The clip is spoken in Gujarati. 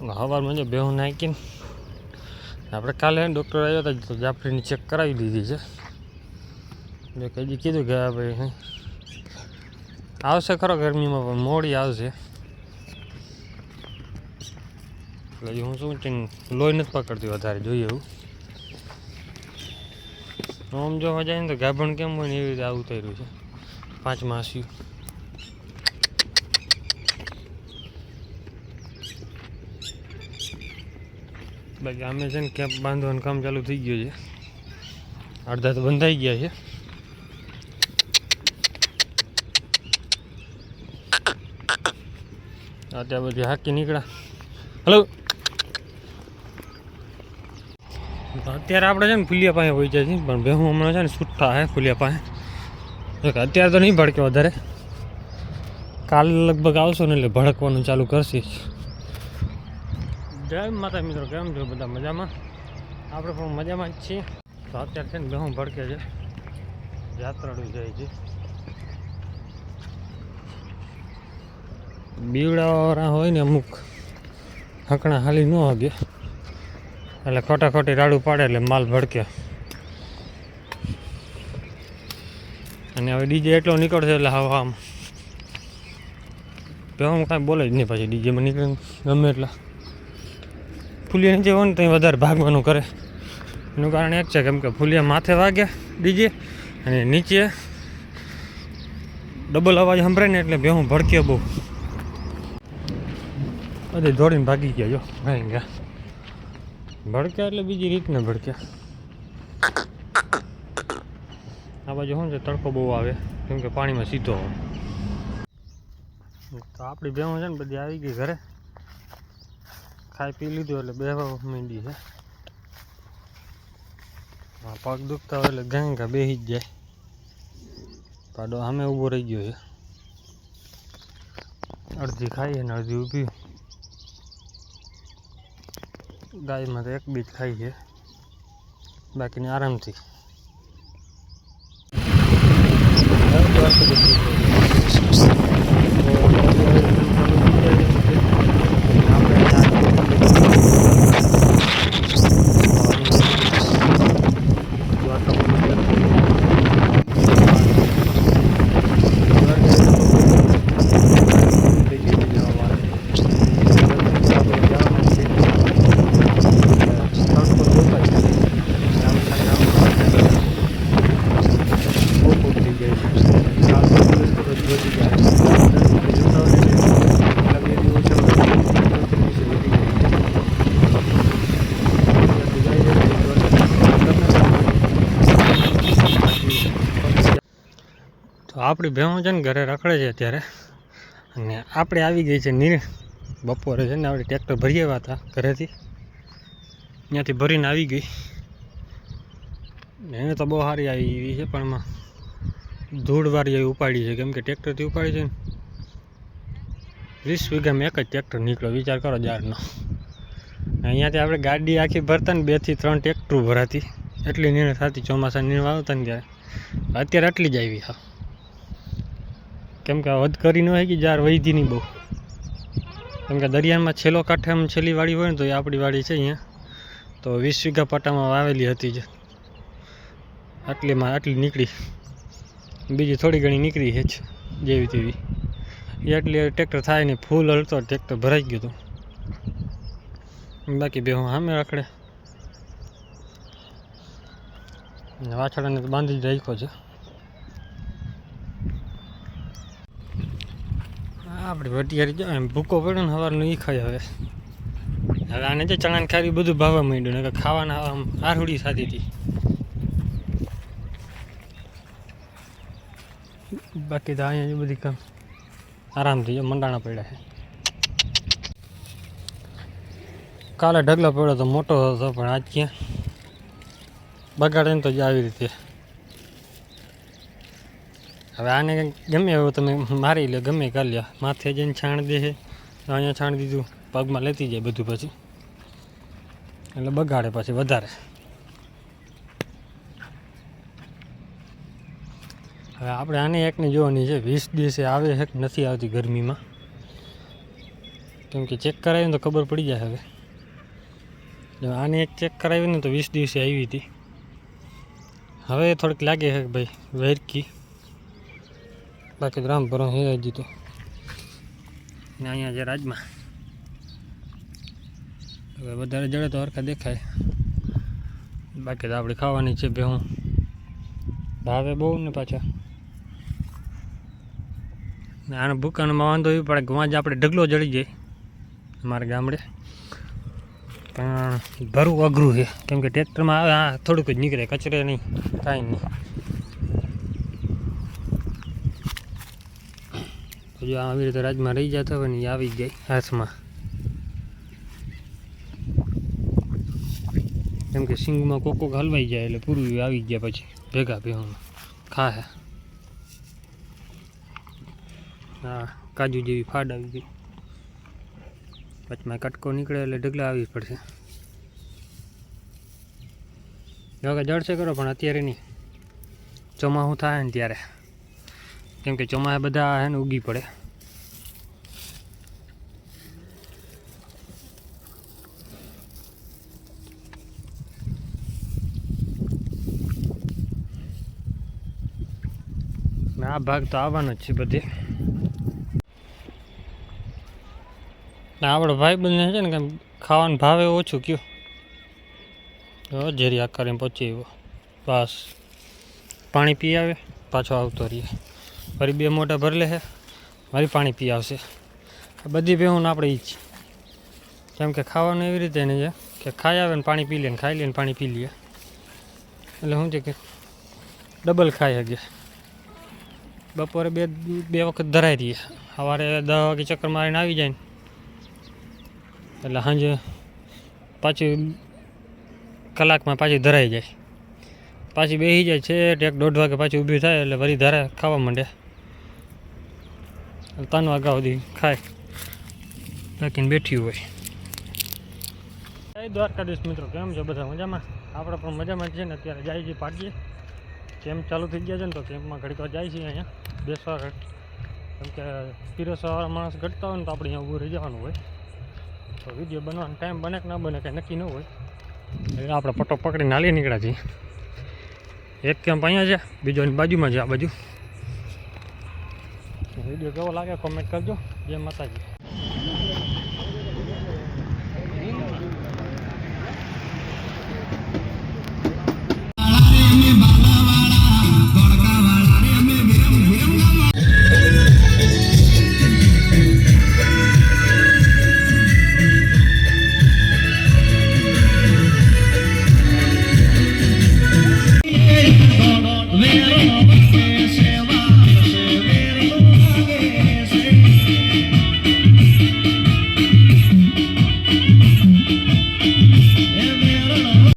સવારમાં જો બેહું નાખીને આપણે કાલે ડૉક્ટર આવ્યો હતા તો જાફરીની ચેક કરાવી દીધી છે. એટલે કઈ કીધું કે ભાઈ આવશે ખરો ગરમીમાં પણ મોડી આવશે. એટલે હું શું છે લોહી નથી પકડતી વધારે જોઈએ એવું. આમ જોવા જાય ને તો ગાભણ કેમ હોય ને એવી રીતે આવું થઈ રહ્યું છે 5 માસ્યું. બાકી અમે છે ને કેમ્પ બાંધવાનું કામ ચાલુ થઈ ગયું છે. અડધા તો બંધાઈ ગયા છે. અત્યારે બધી હાકી નીકળ્યા. હલો અત્યારે આપણે છે ને ફુલિયા પાસે હોઈ જાય છે પણ બેહું હમણાં છે ને છૂટા હે ફુલિયા પાસે. અત્યારે તો નહીં ભડકે વધારે, કાલે લગભગ આવશો ને એટલે ભડકવાનું ચાલુ કરશે. જય માતા મિત્રો, કેમ છો બધા? મજામાં? આપણે પણ મજામાં જ છીએ. તો અત્યારે છે ને બેહું ભડકે છે, યાત્રાળુ જાય છે. બીવડાવાળા હોય ને અમુક હકણા હાલી ન હગે એટલે ખોટા ખોટી રાડું પાડે એટલે માલ ભડકે. અને હવે ડીજે એટલો નીકળશે એટલે હવે આમ બેહું કાંઈ બોલે જ નહીં. પછી ડીજેમાં નીકળે ગમે એટલા ફૂલિયા નીચે હોય ને તો વધારે ભાગવાનું કરે. એનું કારણ એક છે કેમ કે ફૂલિયા માથે વાગે ડીજે અને નીચે ડબલ અવાજ સંભળાય ને એટલે બેહું ભડકે બહુ. બધી દોડીને ભાગી ગયા જો ભાઈ ગયા ભડક્યા એટલે બીજી રીતના ભડક્યા. આ બાજુ શું છે તડકો બહુ આવે કેમ કે પાણીમાં સીધો હોય. તો આપણી ભેહું છે ને બધી આવી ગઈ ઘરે, ખાઈ પી લીધું એટલે બેહવા માંડી છે. પગ દુખતા હોય એટલે ગાંગા બેસી જ જાય. પાડો સામે ઊભો રહી ગયો છે, અડધી ખાઈ ને અડધી ઊભી. ગાયમાં તો એક બીજ ખાઈ છે, બાકીની આરામથી. તો આપણી ભેહું છે ને ઘરે રખડે છે અત્યારે. અને આપણે આવી ગઈ છે બપોરે છે ને આપણે ટ્રેક્ટર ભરી આવ્યા હતા ઘરેથી, ત્યાંથી ભરીને આવી ગઈ. એને તો બહુ સારી આવી એવી છે પણ એમાં ધૂળવાળી એવી ઉપાડી છે કેમ કે ટ્રેક્ટરથી ઉપાડી છે ને 20 વીઘામાં એક જ ટ્રેક્ટર નીકળ્યો. વિચાર કરો જારનો. અહીંયાથી આપણે ગાડી આખી ભરતા ને 2 થી 3 ટ્રેક્ટર ભરાતી, એટલી નીણ થતી ચોમાસા નીણ આવતા ને ત્યારે. અત્યારે આટલી જ આવી હા, કેમ કે વધ કરી ન હોય કે જાર વહીથી નહીં બહુ. કેમ કે દરિયામાં છેલ્લો કાંઠે આમ છેલ્લી વાડી હોય ને તો એ આપણી વાડી છે અહીંયા. તો 20 વીઘા પટ્ટામાં વાવેલી હતી જ, આટલી નીકળી. બીજી થોડી ઘણી નીકળી છે જેવી તેવી. એટલી ટ્રેક્ટર થાય નહીં, ફૂલ હલતો ટ્રેક્ટર ભરાઈ ગયું હતું. બાકી બેહું સામે રખડે. વાછડાને તો બાંધી જ રાખ્યો છે. આપણી વટિયારી જો એમ ભૂકો પડ્યો ને સવારનું એ ખાઈ. હવે આને જે ચણાને ખારી બધું ભાવવા માંડ્યું ને ખાવાના આમ આરહુડી થતી હતી. બાકી તો અહીંયા બધી કામ આરામથી જો મંડાણા પડ્યા છે. કાલે ઢગલો પડ્યો તો મોટો હતો પણ આજ ક્યાં બગાડે ને તો જ આવી રીતે. હવે આને ગમે એવું તમે મારી લે, ગમે કરી લે. માથે જઈને છાણ દે છે, અહીંયા છાણ દીધું, પગમાં લેતી જાય બધું પછી એટલે બગાડે પછી વધારે. હવે આપણે આને એકને જોવાની છે 20 દિવસે આવે છે કે નથી આવતી ગરમીમાં. કેમ કે ચેક કરાવીને તો ખબર પડી જાય. હવે જો આને એક ચેક કરાવીને તો 20 દિવસે આવી હતી. હવે થોડીક લાગે છે ભાઈ વેરકી, બાકી રામ ભરો હે જીતો. ને અહીંયા જે રાજમાં હવે વધારે જડે તો હરખા દેખાય, બાકી તો આપણે ખાવાની છે ભેહું. ભાવે બહુ ને પાછા. ને આને ભૂકાનમાં વાંધો એવી પડે કે વાંજ આપણે ઢગલો જડી જાય અમારા ગામડે, પણ ભરવું અઘરું છે કેમ કે ટ્રેક્ટરમાં આવે આ થોડુંક જ નીકળે, કચરે નહીં, કાંઈ નહીં. તો જો આવી રીતે રાજમાં રહી જતા હોય ને એ આવી જાય હાથમાં, કેમ કે સિંગમાં કોક હલવાઈ જાય એટલે પૂરું આવી ગયા પછી ભેગા ભેહું ખાય. હા, કાજુ જેવી ફાડ આવી ગઈ, વચમાં કટકો નીકળે એટલે ઢગલા આવી પડશે. હવે જળશે કરો પણ અત્યારે નહીં, ચોમાસું થાય ને ત્યારે, કેમ કે ચોમાસે બધા હે ને ઉગી પડે. આ ભાગ તો આવવાનો જ છે બધે. આપણો ભાઈ બંને છે ને કેમ ખાવાનું ભાવે ઓછું કયું ઝેરી આકારે પહોંચી આવ્યો. બસ પાણી પી આવે પાછો આવતો રહીએ, ફરી 2 મોટા ભરલે છે, ફરી પાણી પી આવશે. બધી ભેહું આપણે ઈ જ, કેમ કે ખાવાનું એવી રીતે નહીં છે કે ખાઈ આવે ને પાણી પી લે, ને ખાઈ લે ને પાણી પી લે, એટલે શું છે કે ડબલ ખાઈ શકીએ. બપોરે બે વખત ધરાઈ રહીએ, સવારે 10 વાગે ચક્કર મારીને આવી જાય ને એટલે સાંજે પાછી કલાકમાં પાછી ધરાઈ જાય, પાછી બેસી જાય છે 1-1.5 વાગે પાછી ઊભી થાય એટલે વળી ધારે ખાવા માંડે. 3 વાગ્યા સુધી ખાય રાખીને બેઠી હોય. જય દ્વારકાધીશ મિત્રો, કેમ છો બધા? મજામાં? આપણે પણ મજામાં જ છે ને. અત્યારે જાય છે પાટીએ, કેમ્પ ચાલુ થઈ ગયા છે ને, તો કેમ્પમાં ઘડીક વાર જાય છે અહીંયા બેસવા, કેમ કે પીરસવાવાળા માણસ ઘટતા હોય ને તો આપણે અહીંયા ઊભું રહી જવાનું હોય. તો વિડીયો બનાવવાનો ટાઈમ બને કે ના બને કંઈ નક્કી ન હોય, એટલે આપણે પટ્ટો પકડીને હાલી નીકળ્યા છીએ. એક કેમ્પ અહીંયા છે, બીજો બાજુમાં છે આ બાજુ. વિડીયો કેવો લાગે કોમેન્ટ કરજો. જય માતાજી.